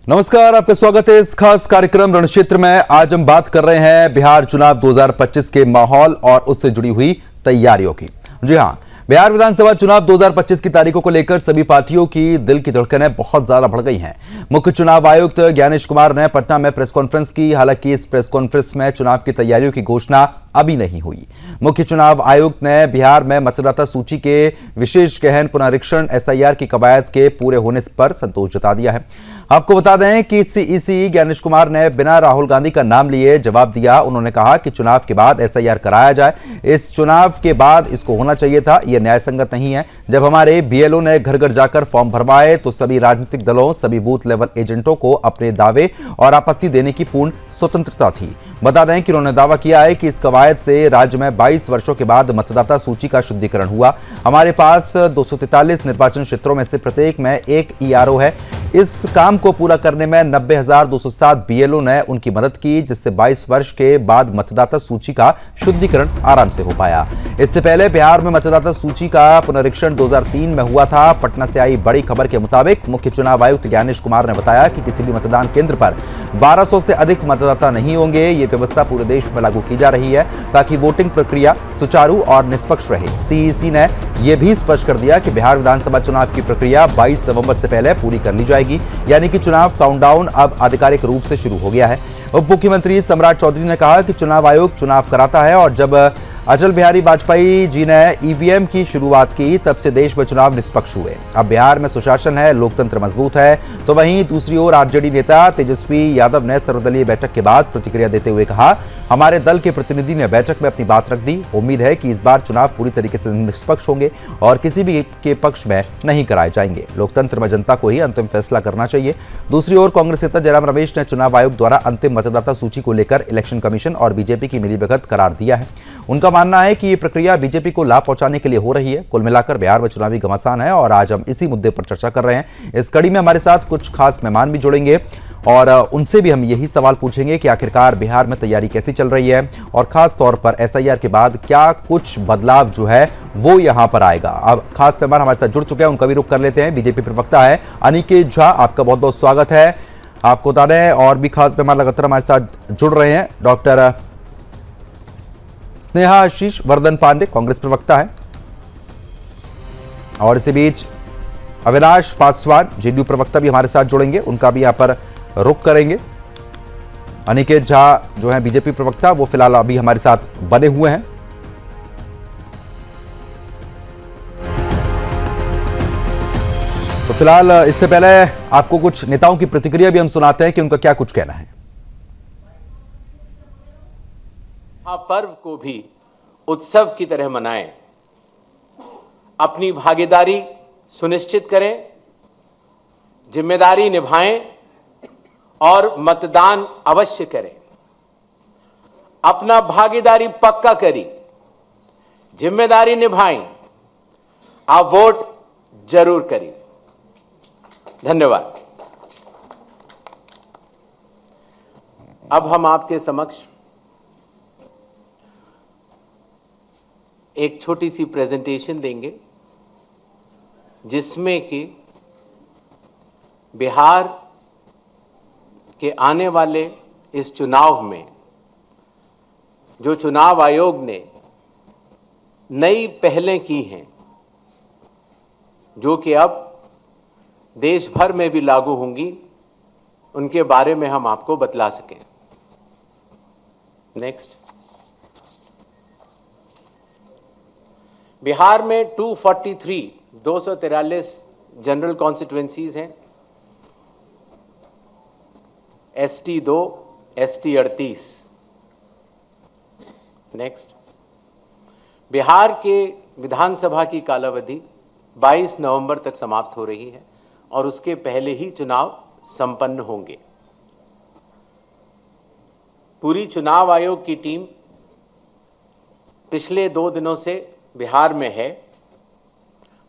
नमस्कार, आपका स्वागत है इस खास कार्यक्रम रणक्षेत्र में। आज हम बात कर रहे हैं बिहार चुनाव 2025 के माहौल और उससे जुड़ी हुई तैयारियों की। जी हां, बिहार विधानसभा चुनाव 2025 की तारीखों को लेकर सभी पार्टियों की दिल की धड़कनें बहुत ज्यादा बढ़ गई हैं। मुख्य चुनाव आयुक्त ज्ञानेश कुमार ने पटना में प्रेस कॉन्फ्रेंस की। हालांकि इस प्रेस कॉन्फ्रेंस में चुनाव की तैयारियों की घोषणा अभी नहीं हुई। मुख्य चुनाव आयुक्त ने बिहार में मतदाता सूची के विशेष गहन पुनरीक्षण एसआईआर की कवायद के पूरे होने पर संतोष जता दिया है। आपको बता दें कि सीईसी ज्ञानेश कुमार ने बिना राहुल गांधी का नाम लिए जवाब दिया। उन्होंने कहा कि चुनाव के बाद एसआईआर कराया जाए। इस चुनाव के बाद इसको होना चाहिए था, यह न्याय संगत नहीं है। जब हमारे बीएलओ ने घर घर जाकर फॉर्म भरवाए तो सभी राजनीतिक दलों, सभी बूथ लेवल एजेंटों को अपने दावे और आपत्ति देने की पूर्ण स्वतंत्रता थी। बता दें कि उन्होंने दावा किया है कि इस कवायद से राज्य में 22 वर्षों के बाद मतदाता सूची का शुद्धिकरण हुआ। हमारे पास 243 निर्वाचन क्षेत्रों में से प्रत्येक में एक ईआरओ है। इस काम को पूरा करने में 90,207 बीएलओ ने उनकी मदद की, जिससे 22 वर्ष के बाद मतदाता सूची का शुद्धिकरण आराम से हो पाया। इससे पहले बिहार में मतदाता सूची का पुनरीक्षण 2003 में हुआ था। पटना से आई बड़ी खबर के मुताबिक मुख्य चुनाव आयुक्त ज्ञानेश कुमार ने बताया कि किसी भी मतदान केंद्र पर 1200 से अधिक मतदाता नहीं होंगे। ये व्यवस्था पूरे देश में लागू की जा रही है ताकि वोटिंग प्रक्रिया सुचारू और निष्पक्ष रहे। सीईसी ने यह भी स्पष्ट कर दिया कि बिहार विधानसभा चुनाव की प्रक्रिया 22 नवंबर से पहले पूरी कर ली जाएगी, यानी कि चुनाव काउंटडाउन अब आधिकारिक रूप से शुरू हो गया है। उप मुख्यमंत्री सम्राट चौधरी ने कहा कि चुनाव आयोग चुनाव कराता है और जब अटल बिहारी वाजपेयी जी ने ईवीएम की शुरुआत की तब से देश में चुनाव निष्पक्ष हुए। अब बिहार में सुशासन है, लोकतंत्र मजबूत है। तो वहीं दूसरी ओर आरजेडी नेता तेजस्वी यादव ने सर्वदलीय बैठक के बाद प्रतिक्रिया देते हुए कहा, हमारे दल के प्रतिनिधि ने बैठक में अपनी बात रख दी। उम्मीद है कि इस बार चुनाव पूरी तरीके से निष्पक्ष होंगे और किसी भी के पक्ष में नहीं कराए जाएंगे। लोकतंत्र में जनता को ही अंतिम फैसला करना चाहिए। दूसरी ओर कांग्रेस नेता जयराम रमेश ने चुनाव आयोग द्वारा अंतिम मतदाता सूची को लेकर इलेक्शन कमीशन और बीजेपी की मिलीभगत करार दिया है। उनका मानना है कि ये प्रक्रिया बीजेपी को लाभ पहुंचाने के लिए हो रही है। कुल मिलाकर बिहार में चुनावी घमासान है और आज हम इसी मुद्दे पर चर्चा कर रहे हैं। इस कड़ी में हमारे साथ कुछ खास मेहमान भी जुड़ेंगे और उनसे भी हम यही सवाल पूछेंगे कि आखिरकार बिहार में तैयारी कैसी चल रही है और खास तौर पर एसआईआर के बाद क्या कुछ बदलाव जो है वो यहां पर आएगा। अब खास मेहमान हमारे साथ जुड़ चुके हैं, उनका भी रुख कर लेते हैं। बीजेपी प्रवक्ता है अनिकेत झा, आपका बहुत बहुत स्वागत है। आपको बता दें और भी खास मेहमान लगातार हमारे साथ जुड़ रहे हैं। डॉक्टर स्नेहा आशीष वर्धन पांडे कांग्रेस प्रवक्ता है और इसी बीच अविनाश पासवान जेडीयू प्रवक्ता भी हमारे साथ जुड़ेंगे, उनका भी यहां पर रुख करेंगे। अनिकेत झा जो है बीजेपी प्रवक्ता, वो फिलहाल अभी हमारे साथ बने हुए हैं। तो फिलहाल इससे पहले आपको कुछ नेताओं की प्रतिक्रिया भी हम सुनाते हैं कि उनका क्या कुछ कहना है। पर्व को भी उत्सव की तरह मनाएं, अपनी भागीदारी सुनिश्चित करें, जिम्मेदारी निभाएं और मतदान अवश्य करें। अपना भागीदारी पक्का करी, जिम्मेदारी निभाएं, आप वोट जरूर करें। धन्यवाद। अब हम आपके समक्ष एक छोटी सी प्रेजेंटेशन देंगे जिसमें कि बिहार के आने वाले इस चुनाव में जो चुनाव आयोग ने नई पहलें की हैं, जो कि अब देश भर में भी लागू होंगी, उनके बारे में हम आपको बतला सकें। नेक्स्ट। बिहार में 243 जनरल कॉन्स्टिट्यूएंसीज हैं। ST 2, ST 38। नेक्स्ट। बिहार के विधानसभा की कालावधि 22 नवंबर तक समाप्त हो रही है और उसके पहले ही चुनाव संपन्न होंगे। पूरी चुनाव आयोग की टीम पिछले 2 दिनों से बिहार में है।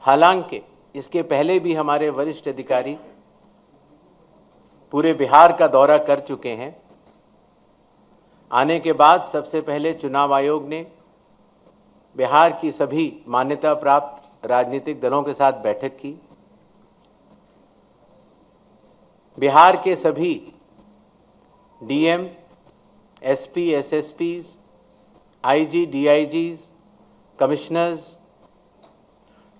हालांकि इसके पहले भी हमारे वरिष्ठ अधिकारी पूरे बिहार का दौरा कर चुके हैं। आने के बाद सबसे पहले चुनाव आयोग ने बिहार की सभी मान्यता प्राप्त राजनीतिक दलों के साथ बैठक की। बिहार के सभी डीएम, एसपी, एसएसपीज, आईजी, डीआईजीज, कमिश्नर्स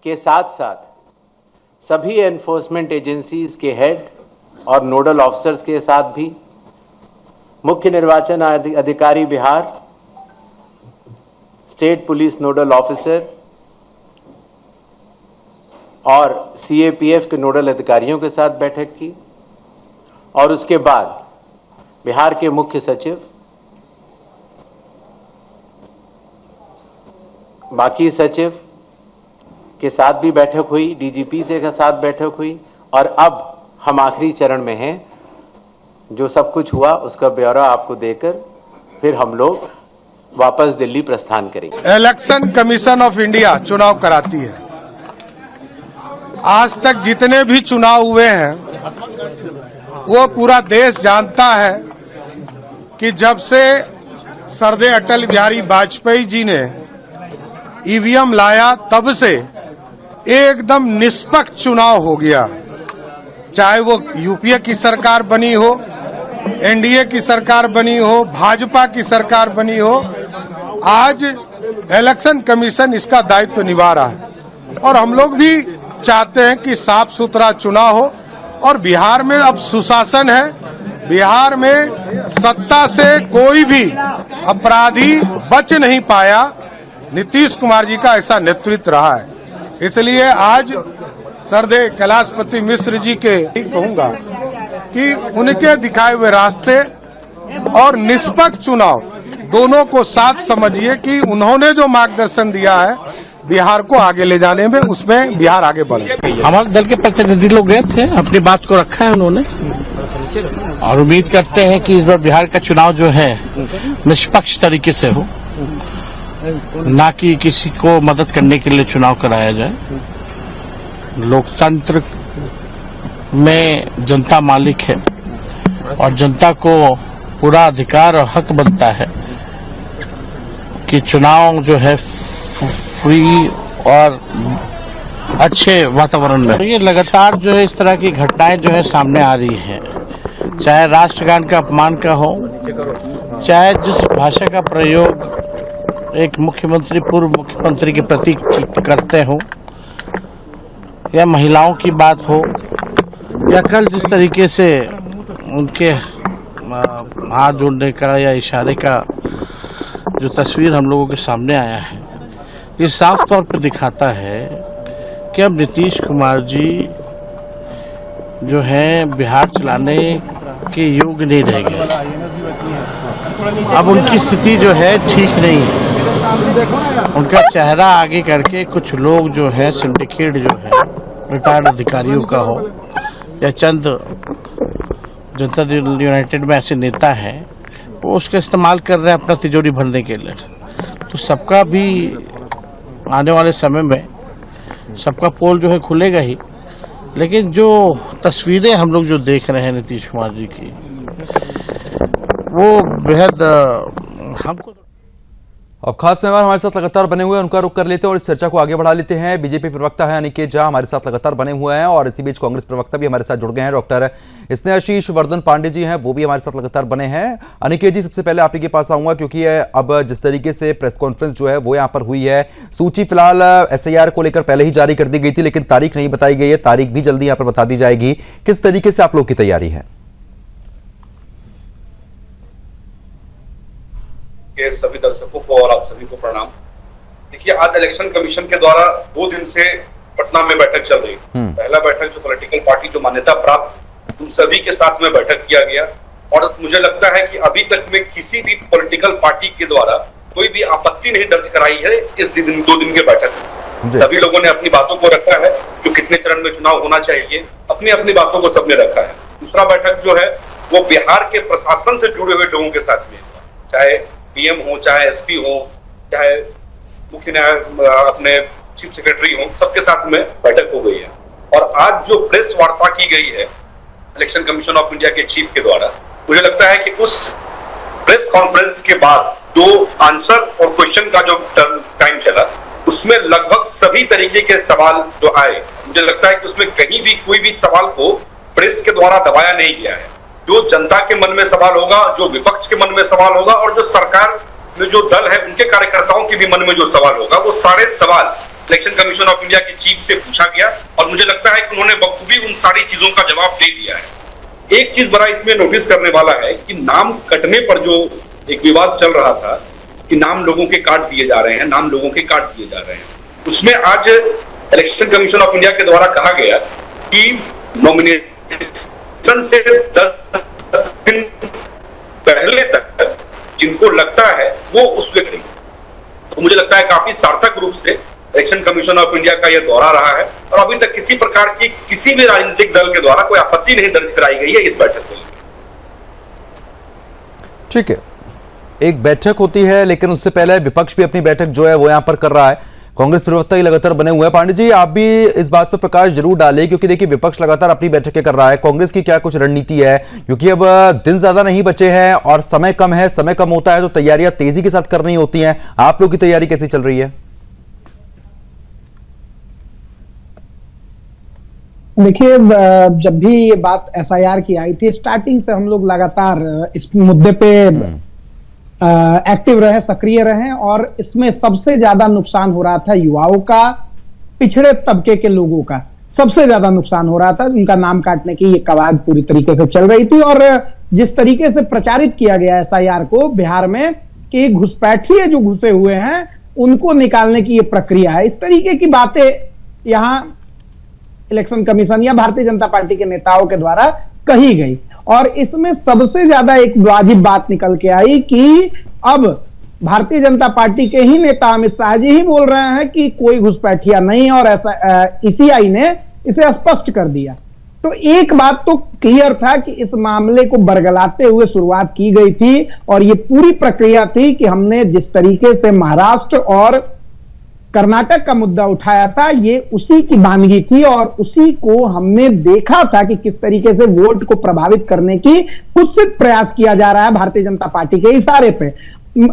के साथ साथ सभी एनफोर्समेंट एजेंसीज के हेड और नोडल ऑफिसर्स के साथ भी मुख्य निर्वाचन अधिकारी Bihar, state police nodal officer और सीएपीएफ के नोडल अधिकारियों के साथ बैठक की और उसके बाद बिहार के मुख्य सचिव, बाकी सचिव के साथ भी बैठक हुई, डीजीपी से के साथ बैठक हुई और अब हम आखिरी चरण में हैं। जो सब कुछ हुआ उसका ब्यौरा आपको देकर फिर हम लोग वापस दिल्ली प्रस्थान करेंगे। इलेक्शन कमीशन ऑफ इंडिया चुनाव कराती है। आज तक जितने भी चुनाव हुए हैं वो पूरा देश जानता है कि जब से सरदेय अटल बिहारी वाजपेयी जी ने ईवीएम लाया तब से एकदम निष्पक्ष चुनाव हो गया। चाहे वो यूपीए की सरकार बनी हो, एनडीए की सरकार बनी हो, भाजपा की सरकार बनी हो, आज इलेक्शन कमीशन इसका दायित्व निभा रहा है और हम लोग भी चाहते हैं कि साफ सुथरा चुनाव हो। और बिहार में अब सुशासन है, बिहार में सत्ता से कोई भी अपराधी बच नहीं पाया। नीतीश कुमार जी का ऐसा नेतृत्व रहा है, इसलिए आज सरदेय कैलाशपति मिश्र जी के कहूंगा कि उनके दिखाए हुए रास्ते और निष्पक्ष चुनाव दोनों को साथ समझिए कि उन्होंने जो मार्गदर्शन दिया है बिहार को आगे ले जाने में, उसमें बिहार आगे बढ़े। हमारे दल के प्रतिनिधि लोग गए थे, अपनी बात को रखा है उन्होंने और उम्मीद करते हैं कि इस बार बिहार का चुनाव जो है निष्पक्ष तरीके से हो, ना कि किसी को मदद करने के लिए चुनाव कराया जाए। लोकतंत्र में जनता मालिक है और जनता को पूरा अधिकार और हक बनता है कि चुनाव जो है फ्री और अच्छे वातावरण में। ये लगातार जो है इस तरह की घटनाएं जो है सामने आ रही है, चाहे राष्ट्रगान का अपमान का हो, चाहे जिस भाषा का प्रयोग एक मुख्यमंत्री पूर्व मुख्यमंत्री के प्रति करते हो, या महिलाओं की बात हो, या कल जिस तरीके से उनके हाथ जोड़ने का या इशारे का जो तस्वीर हम लोगों के सामने आया है, ये साफ तौर पर दिखाता है कि अब नीतीश कुमार जी जो है बिहार चलाने के योग्य नहीं रह गए। अब उनकी स्थिति जो है ठीक नहीं है। उनका चेहरा आगे करके कुछ लोग जो है सिंडिकेट जो है रिटायर्ड अधिकारियों का हो या चंद जनता दल यूनाइटेड में ऐसे नेता हैं, वो उसका इस्तेमाल कर रहे हैं अपना तिजोरी भरने के लिए। तो सबका भी आने वाले समय में सबका पोल जो है खुलेगा ही, लेकिन जो तस्वीरें हम लोग जो देख रहे हैं नीतीश कुमार जी की, वो बेहद हमको। अब खास मेहमान हमारे साथ लगातार बने हुए हैं, उनका रुख कर लेते हैं और इस चर्चा को आगे बढ़ा लेते हैं। बीजेपी प्रवक्ता है अनिकेत झा हमारे साथ लगातार बने हुए हैं और इसी बीच कांग्रेस प्रवक्ता भी हमारे साथ जुड़ गए हैं, डॉक्टर स्नेहाशीष वर्धन पांडे जी हैं, वो भी हमारे साथ लगातार बने हैं। अनिकेत जी, सबसे पहले आप ही के पास आऊंगा क्योंकि अब जिस तरीके से प्रेस कॉन्फ्रेंस जो है वो यहाँ पर हुई है, सूची फिलहाल SIR को लेकर पहले ही जारी कर दी गई थी, लेकिन तारीख नहीं बताई गई है, तारीख भी जल्दी यहाँ पर बता दी जाएगी। किस तरीके से आप लोग की तैयारी है? के सभी दर्शकों को और आप सभी को प्रणाम। देखिए, आज इलेक्शन कमीशन के द्वारा 2 दिन से पटना में बैठक चल रही है। पहला बैठक जो पॉलिटिकल पार्टी जो मान्यता प्राप्त उन सभी के साथ में बैठक किया गया और मुझे लगता है कि अभी तक में किसी भी पॉलिटिकल पार्टी के द्वारा कोई भी आपत्ति नहीं दर्ज कराई है इस 2 दिन के बैठक में। सभी लोगों ने अपनी बातों को रखा है, जो कितने चरण में चुनाव होना चाहिए, अपनी अपनी बातों को सबने रखा है। दूसरा बैठक जो है वो बिहार के प्रशासन से जुड़े हुए लोगों के साथ में, चाहे PM हो, चाहे SP हो, चाहे मुख्य न्याय अपने चीफ सेक्रेटरी हो, सबके साथ में बैठक हो गई है। और आज जो प्रेस वार्ता की गई है इलेक्शन कमीशन ऑफ इंडिया के चीफ के द्वारा, मुझे लगता है कि उस प्रेस कॉन्फ्रेंस के बाद जो आंसर और क्वेश्चन का जो टाइम चला, उसमें लगभग सभी तरीके के सवाल जो आए, मुझे लगता है कि उसमें कहीं भी कोई भी सवाल को प्रेस के द्वारा दबाया नहीं गया है। जो जनता के मन में सवाल होगा, जो विपक्ष के मन में सवाल होगा और जो सरकार में जो दल है उनके कार्यकर्ताओं के भी मन में जो सवाल होगा, वो सारे सवाल इलेक्शन कमीशन ऑफ इंडिया की चीफ से पूछा गया और मुझे लगता है कि उन्होंने बखूबी उन सारी चीजों का जवाब दे दिया है। एक चीज बड़ा इसमें नोटिस करने वाला है कि नाम कटने पर जो एक विवाद चल रहा था कि नाम लोगों के काट दिए जा रहे हैं, नाम लोगों के काट दिए जा रहे हैं, उसमें आज इलेक्शन कमीशन ऑफ इंडिया के द्वारा कहा गया कि नॉमिनेशन से 10 दिन पहले तक जिनको लगता है वो उस पे करेंगे। तो मुझे लगता है काफी सार्थक रूप से इलेक्शन कमीशन ऑफ इंडिया का यह दौरा रहा है और अभी तक किसी प्रकार की किसी भी राजनीतिक दल के द्वारा कोई आपत्ति नहीं दर्ज कराई गई है इस बैठक में। ठीक है, एक बैठक होती है लेकिन उससे पहले विपक्ष भी अपनी बैठक जो है वो यहां पर कर रहा है। कांग्रेस प्रवक्ता ही लगातार बने हुए हैं। पांडे जी, आप भी इस बात पर प्रकाश जरूर डालें क्योंकि देखिए विपक्ष लगातार अपनी बैठकें कर रहा है। कांग्रेस की क्या कुछ रणनीति है, क्योंकि अब दिन ज्यादा नहीं बचे हैं और समय कम है, समय कम होता है तो तैयारियां तेजी के साथ करनी होती हैं। आप लोग की तैयारी कैसी चल रही है? देखिए, जब भी ये बात एसआईआर की आई थी, स्टार्टिंग से हम लोग लगातार इस मुद्दे पे एक्टिव रहे, सक्रिय रहे और इसमें सबसे ज्यादा नुकसान हो रहा था युवाओं का, पिछड़े तबके के लोगों का सबसे ज्यादा नुकसान हो रहा था। उनका नाम काटने की ये कवायद पूरी तरीके से चल रही थी और जिस तरीके से प्रचारित किया गया एसआईआर को बिहार में कि घुसपैठिए जो घुसे हुए हैं उनको निकालने की ये प्रक्रिया है, इस तरीके की बातें यहाँ इलेक्शन कमीशन या भारतीय जनता पार्टी के नेताओं के द्वारा कही गई और इसमें सबसे ज्यादा एक वाजिब बात निकल के आई कि अब भारतीय जनता पार्टी के ही नेता अमित शाह जी ही बोल रहे हैं कि कोई घुसपैठिया नहीं और ऐसा ईसीआई ने इसे स्पष्ट कर दिया। तो एक बात तो क्लियर था कि इस मामले को बरगलाते हुए शुरुआत की गई थी और ये पूरी प्रक्रिया थी कि हमने जिस तरीके से महाराष्ट्र और कर्नाटक का मुद्दा उठाया था ये उसी की वानगी थी और उसी को हमने देखा था कि किस तरीके से वोट को प्रभावित करने की कुत्सित प्रयास किया जा रहा है भारतीय जनता पार्टी के इशारे पे।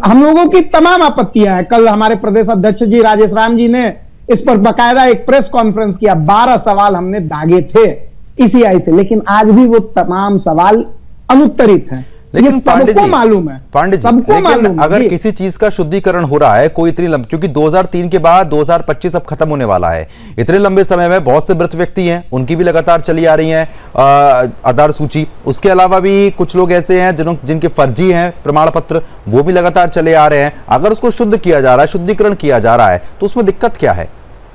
हम लोगों की तमाम आपत्तियां हैं। कल हमारे प्रदेश अध्यक्ष जी राजेश राम जी ने इस पर बकायदा एक प्रेस कॉन्फ्रेंस किया, 12 सवाल हमने दागे थे ईसीआई से, लेकिन आज भी वो तमाम सवाल अनुत्तरित हैं। लेकिन सबको मालूम है, पांडे जी, लेकिन अगर किसी चीज का शुद्धिकरण हो रहा है कोई इतनी लंबी, क्योंकि 2003 के बाद 2025 अब खत्म होने वाला है, इतने लंबे समय में बहुत से मृत व्यक्ति हैं, उनकी भी लगातार चली आ रही है आधार सूची। उसके अलावा भी कुछ लोग ऐसे हैं जिनके फर्जी हैं प्रमाण पत्र, वो भी लगातार चले आ रहे हैं। अगर उसको शुद्ध किया जा रहा है, शुद्धिकरण किया जा रहा है, तो उसमें दिक्कत क्या है?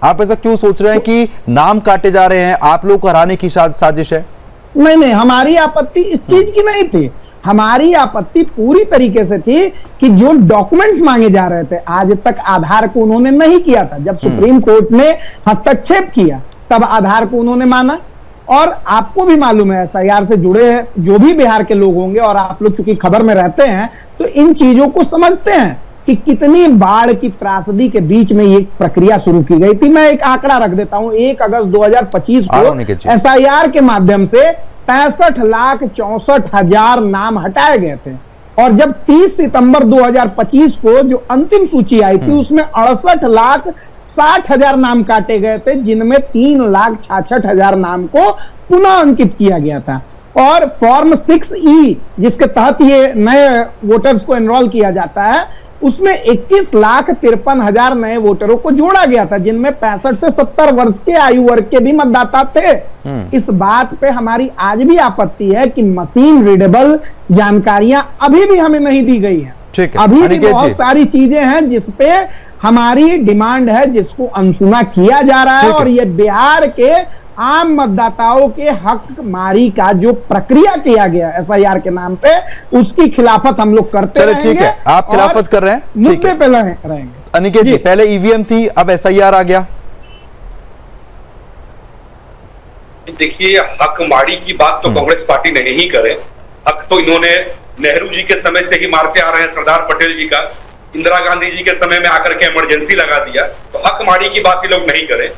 आप ऐसा क्यों सोच रहे हैं कि नाम काटे जा रहे हैं, आप लोग को हराने की साजिश है? नहीं, हमारी आपत्ति इस चीज की नहीं थी। हमारी आपत्ति पूरी तरीके से थी कि जो डॉक्यूमेंट्स मांगे जा रहे थे, आज तक आधार को उन्होंने नहीं किया था। जब सुप्रीम कोर्ट ने हस्तक्षेप किया तब आधार को उन्होंने माना और आपको भी मालूम है एसआईआर से जुड़े जो भी बिहार के लोग होंगे और आप लोग चूंकि खबर में रहते हैं तो इन चीजों को समझते हैं कि कितनी बाढ़ की त्रासदी के बीच में ये प्रक्रिया शुरू की गई थी। मैं एक आंकड़ा रख देता हूं, 1 अगस्त 2025 को एसआईआर के माध्यम से 65,64,000 नाम हटाए गए थे और जब 30 सितंबर 2025 को जो अंतिम सूची आई थी उसमें 68,60,000 नाम काटे गए थे, जिनमें 3,66,000 नाम को पुनः अंकित किया गया था। और फॉर्म 6E जिसके तहत ये नए वोटर्स को एनरोल किया जाता है उसमें 21,53,000 नए वोटरों को जोड़ा गया था, जिनमें 65 से 70 वर्ष के आयु वर्ग के भी मतदाता थे। इस बात पे हमारी आज भी आपत्ति है कि मशीन रीडेबल जानकारियां अभी भी हमें नहीं दी गई है। अभी भी बहुत सारी चीजें हैं जिसपे हमारी डिमांड है, जिसको अनसुना किया जा रहा है और ये बिहार के आम मतदाताओं के हक मारी का जो प्रक्रिया किया गया एसआईआर के नाम पे, उसकी खिलाफत हम लोग करते रहेंगे। ठीक है, आप खिलाफत कर रहे हैं, मुद्दे पे रहेंगे। अनिकेत जी, पहले ईवीएम थी, अब एसआईआर आ गया। देखिए, हक मारी की बात तो कांग्रेस पार्टी ने नहीं करे। हक तो इन्होंने नेहरू जी के समय से ही मारते आ रहे हैं, सरदार पटेल जी का, इंदिरा गांधी जी के समय में आकर के इमरजेंसी लगा दिया, तो हक मारी की बात ये लोग नहीं करे।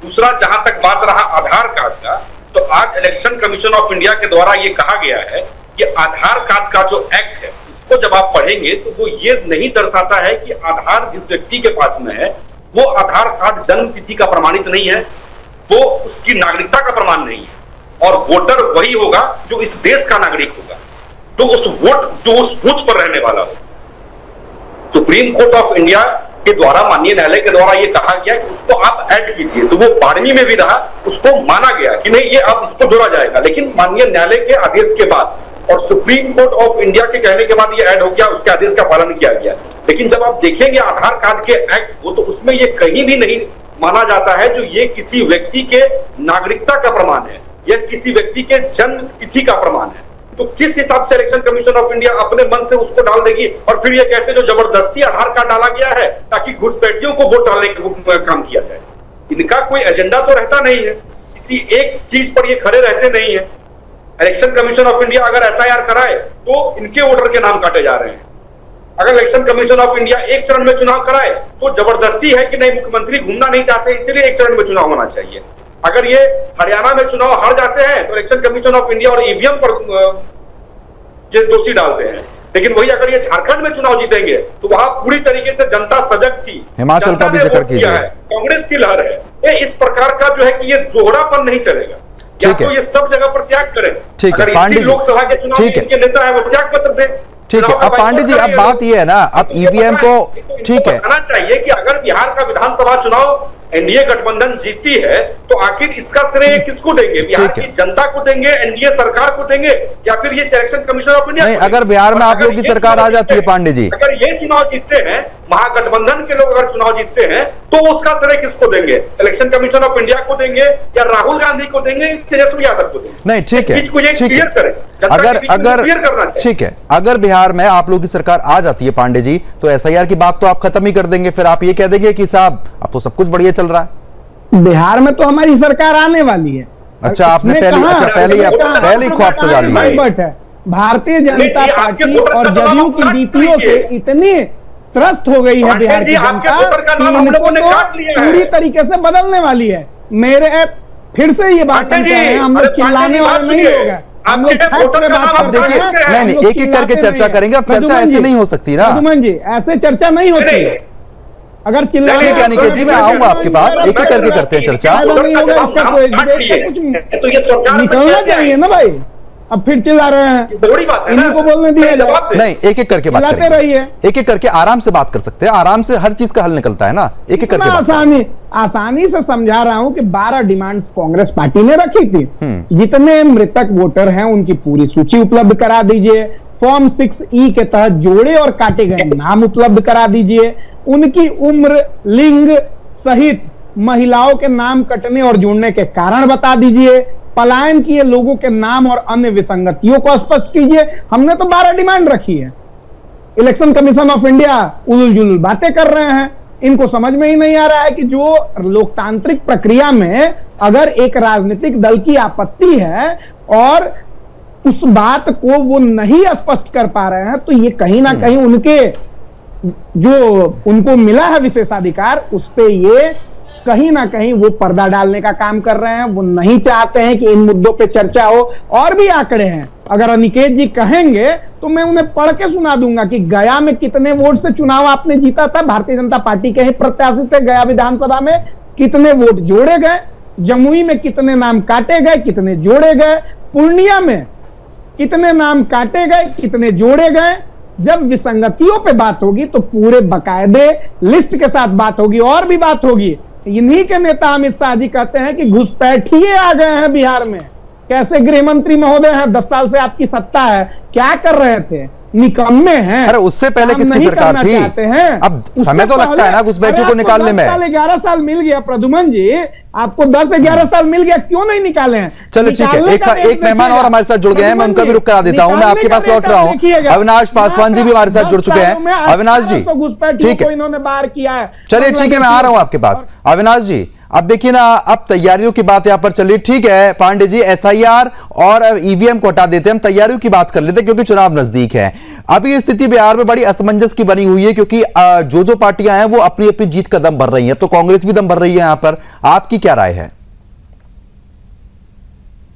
दूसरा, जहां तक बात रहा आधार कार्ड का, तो आज इलेक्शन कमीशन ऑफ इंडिया के द्वारा ये कहा गया है कि आधार कार्ड का जो एक्ट है उसको जब आप पढ़ेंगे तो वो ये नहीं दर्शाता है कि आधार जिस व्यक्ति के पास में है वो आधार कार्ड जन्म तिथि का प्रमाणित नहीं है, वो उसकी नागरिकता का प्रमाण नहीं है। और वोटर वही होगा जो इस देश का नागरिक होगा, जो उस बूथ पर रहने वाला हो। सुप्रीम कोर्ट ऑफ इंडिया के द्वारा, माननीय न्यायालय के द्वारा ये कहा गया कि उसको आप ऐड कीजिए, तो वो 12वीं में भी रहा, उसको माना गया कि नहीं ये अब इसको जोड़ा जाएगा, लेकिन माननीय न्यायालय के आदेश के बाद और सुप्रीम कोर्ट ऑफ इंडिया के कहने के बाद ये ऐड हो गया, उसके आदेश का पालन किया गया। लेकिन जब आप देखेंगे आधार कार्ड के एक्ट को, तो उसमें ये कहीं भी नहीं माना जाता है जो ये किसी व्यक्ति के नागरिकता का प्रमाण है या किसी व्यक्ति के जन्म तिथि का प्रमाण है। तो किस हिसाब से इलेक्शन कमीशन ऑफ इंडिया अपने मन से उसको डाल देगी और फिर ये कहते जो जबरदस्ती आधार कार्ड डाला गया है ताकि घुसपैठियों को वोट डालने का काम किया जाए। इनका कोई एजेंडा तो रहता नहीं है, किसी एक चीज पर ये खड़े रहते नहीं है। इलेक्शन कमीशन ऑफ इंडिया अगर एसआईआर कराए तो इनके वोटर के नाम काटे जा रहे हैं। अगर इलेक्शन कमीशन ऑफ इंडिया एक चरण में चुनाव कराए तो जबरदस्ती है कि नहीं, मुख्यमंत्री घूमना नहीं चाहते इसलिए एक चरण में चुनाव होना चाहिए। अगर ये हरियाणा में चुनाव हार जाते हैं तो इलेक्शन कमीशन ऑफ इंडिया और ईवीएम पर ये दोषी डालते हैं। लेकिन वही अगर ये झारखंड में चुनाव जीतेंगे तो वहां पूरी तरीके से जनता सजग थी, हिमाचल का भी जिक्र कीजिए, कांग्रेस की लहर है। इस प्रकार का जो है कि ये दोहरापन नहीं चलेगा। या तो ये सब जगह पर त्याग करें। ठीक है पांडे जी, लोकसभा के चुनाव में इनके नेता है वो त्याग पत्र दें। ठीक है। अब पांडे जी, अब बात ये है ना, अब ईवीएम को ठीक है बताना चाहिए कि अगर बिहार का विधानसभा चुनाव एनडीए गठबंधन जीती है तो आखिर इसका श्रेय किसको देंगे? बिहार की जनता को देंगे, एनडीए सरकार को देंगे, या फिर ये इलेक्शन कमीशन ऑफ इंडिया? नहीं, अगर बिहार में आप लोगों की सरकार आ जाती है पांडे जी, अगर ये चुनाव जीतते हैं, महागठबंधन के लोग अगर चुनाव जीतते हैं तो उसका श्रेय किसको देंगे? इलेक्शन कमीशन ऑफ इंडिया को देंगे या राहुल गांधी को देंगे, तेजस्वी यादव को देंगे? नहीं ठीक है, ठीक है। अगर ठीक है, अगर बिहार में आप लोगों की सरकार आ जाती है पांडे जी, तो एसआईआर की बात तो आप खत्म ही कर देंगे, फिर आप ये कह देंगे कि साहब अब तो सब कुछ बढ़िया चल रहा है। बिहार में तो हमारी सरकार आने वाली है। अच्छा, आपने पहले ही ख्वाब सजा लिया। भारतीय जनता पार्टी और जदयू की नीतियों से इतनी त्रस्त हो गई है बिहार की जनता कि इनको तो पूरी तरीके से बदलने वाली है। मेरे फिर से ये बात हम कह रहे हैं, हम लोग चिल्लाने वाले नहीं हो गए, हम लोग फैक्ट पे बात करते हैं। नहीं, एक एक करके चर्चा करेंगे। अब चर्चा ऐसे नहीं हो सकती ना प्रद्युमन जी, ऐसे चर्चा नहीं होती है। अगर चिल्लाने क्या अनिकेत जी, मैं आऊंगा आपके पास, एक एक करके करते हैं चर्चा। नहीं होगा इसका कोई डिबेट, कुछ निकलना चाहिए ना भाई। अब फिर चिल्ला रहे हैं, बड़ी बात है, इन्हीं को बोलने दिया जाए। नहीं, एक एक करके बात चिल्लाते रहिए, एक एक करके आराम से बात कर सकते हैं, आराम से हर चीज का हल निकलता है ना। एक एक करके आसानी से समझा रहा हूं कि 12 डिमांड्स कांग्रेस पार्टी ने रखी थी। जितने मृतक वोटर हैं उनकी पूरी सूची उपलब्ध करा दीजिए, फॉर्म 6E के तहत जोड़े और काटे गए नाम उपलब्ध करा दीजिए, उनकी उम्र, लिंग सहित महिलाओं के नाम कटने और जुड़ने के कारण बता दीजिए, पलायन किए लोगों के नाम और अन्य विसंगतियों को स्पष्ट कीजिए। हमने तो 12 डिमांड रखी है। इलेक्शन कमीशन ऑफ इंडिया उलूल जुलूल बातें कर रहे हैं, इनको समझ में ही नहीं आ रहा है कि जो लोकतांत्रिक प्रक्रिया में अगर एक राजनीतिक दल की आपत्ति है और उस बात को वो नहीं स्पष्ट कर पा रहे हैं, तो ये कहीं ना कहीं उनके जो उनको मिला है विशेषाधिकार, उस पे ये कहीं ना कहीं वो पर्दा डालने का काम कर रहे हैं। वो नहीं चाहते हैं कि इन मुद्दों पे चर्चा हो। और भी आंकड़े हैं, अगर अनिकेत जी कहेंगे तो मैं उन्हें पढ़ के सुना दूंगा कि गया में कितने वोट से चुनाव आपने जीता था, भारतीय जनता पार्टी के ही प्रत्याशी थे। गया विधानसभा में कितने वोट जोड़े गए, जमुई में कितने नाम काटे गए, कितने जोड़े गए, पूर्णिया में कितने नाम काटे गए, कितने जोड़े गए। जब विसंगतियों पे बात होगी तो पूरे बकायदे लिस्ट के साथ बात होगी। और भी बात होगी। इन्हीं के नेता अमित शाह जी कहते हैं कि घुसपैठिए आ गए हैं बिहार में। कैसे गृह मंत्री महोदय हैं, 10 साल से आपकी सत्ता है, क्या कर रहे थे? निकम्मे हैं। अरे उससे पहले किसकी सरकार थी? अब समय तो लगता है ना घुसपैठियों को निकालने में। 11 साल मिल गया प्रद्युमन जी, आपको 10-11 साल मिल गया, क्यों नहीं निकाले हैं? चलिए ठीक है, एक मेहमान और हमारे साथ जुड़ गए हैं, मैं उनका भी रुख करा देता हूं। मैं आपके पास लौट रहा हूं। अविनाश पासवान जी भी हमारे साथ जुड़ चुके हैं। अविनाश जी, ठीक है, इन्होंने बाहर किया है। चलिए ठीक है, मैं आ रहा हूं आपके पास। अविनाश जी, अब देखिए ना, अब तैयारियों की बात यहां पर चली। ठीक है पांडे जी, एसआईआर और ईवीएम को हटा देते हैं, हम तैयारियों की बात कर लेते हैं क्योंकि चुनाव नजदीक है। अभी स्थिति बिहार में बड़ी असमंजस की बनी हुई है क्योंकि जो पार्टियां हैं वो अपनी अपनी जीत का दम भर रही हैं। तो कांग्रेस भी दम भर रही है यहां पर, आपकी क्या राय है?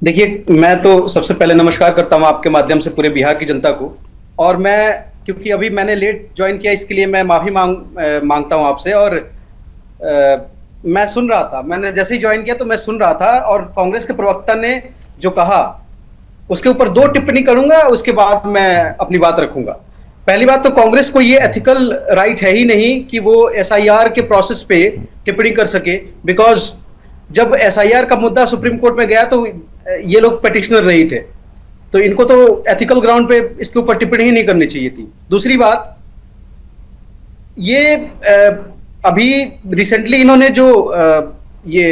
देखिए, मैं तो सबसे पहले नमस्कार करता हूं आपके माध्यम से पूरे बिहार की जनता को। और मैं, क्योंकि अभी मैंने लेट ज्वाइन किया, इसके लिए मैं माफी मांगता हूं आपसे। और मैं सुन रहा था, मैंने जैसे ही ज्वाइन किया तो मैं सुन रहा था, और कांग्रेस के प्रवक्ता ने जो कहा उसके ऊपर 2 टिप्पणी करूंगा, उसके बाद मैं अपनी बात रखूंगा। पहली बात तो कांग्रेस को ये एथिकल राइट है ही नहीं कि वो एसआईआर के प्रोसेस पे टिप्पणी कर सके, बिकॉज जब एसआईआर का मुद्दा सुप्रीम कोर्ट में गया तो ये लोग पिटिशनर नहीं थे, तो इनको तो एथिकल ग्राउंड पे इसके ऊपर टिप्पणी ही नहीं करनी चाहिए थी। दूसरी बात, ये अभी रिसेंटली इन्होंने जो ये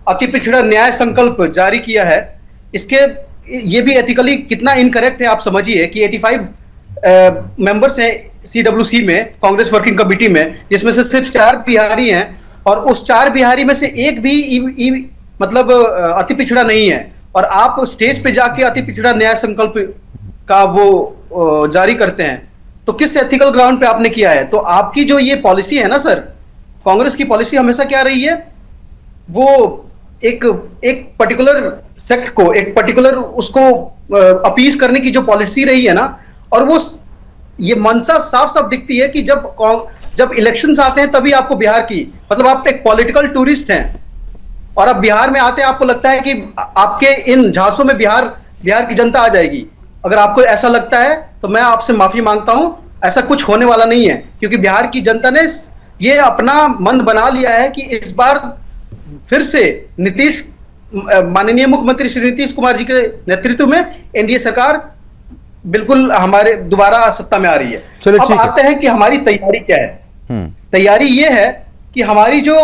अति पिछड़ा न्याय संकल्प जारी किया है, इसके ये भी एथिकली कितना इनकरेक्ट है आप समझिए कि 85 मेंबर्स हैं सीडब्ल्यूसी में, कांग्रेस वर्किंग कमेटी में, जिसमें से सिर्फ 4 बिहारी हैं, और उस 4 बिहारी में से एक भी मतलब अति पिछड़ा नहीं है, और आप स्टेज पे जाके अति पिछड़ा न्याय संकल्प का वो जारी करते हैं, तो किस एथिकल ग्राउंड पे आपने किया है? तो आपकी जो ये पॉलिसी है ना सर, कांग्रेस की पॉलिसी हमेशा क्या रही है, वो एक पर्टिकुलर सेक्ट को, एक पर्टिकुलर उसको अपीज करने की जो पॉलिसी रही है ना, और वो ये मंशा साफ साफ दिखती है कि जब इलेक्शंस आते हैं तभी आपको बिहार की, मतलब आप एक पॉलिटिकल टूरिस्ट हैं और अब बिहार में आते हैं, आपको लगता है कि आपके इन झांसों में बिहार की जनता आ जाएगी। अगर आपको ऐसा लगता है तो मैं आपसे माफी मांगता हूं, ऐसा कुछ होने वाला नहीं है, क्योंकि बिहार की जनता ने ये अपना मन बना लिया है कि इस बार फिर से माननीय मुख्यमंत्री श्री नीतीश कुमार जी के नेतृत्व में एनडीए सरकार बिल्कुल हमारे दोबारा सत्ता में आ रही है। अब आते हैं कि हमारी तैयारी क्या है। तैयारी ये है कि हमारी जो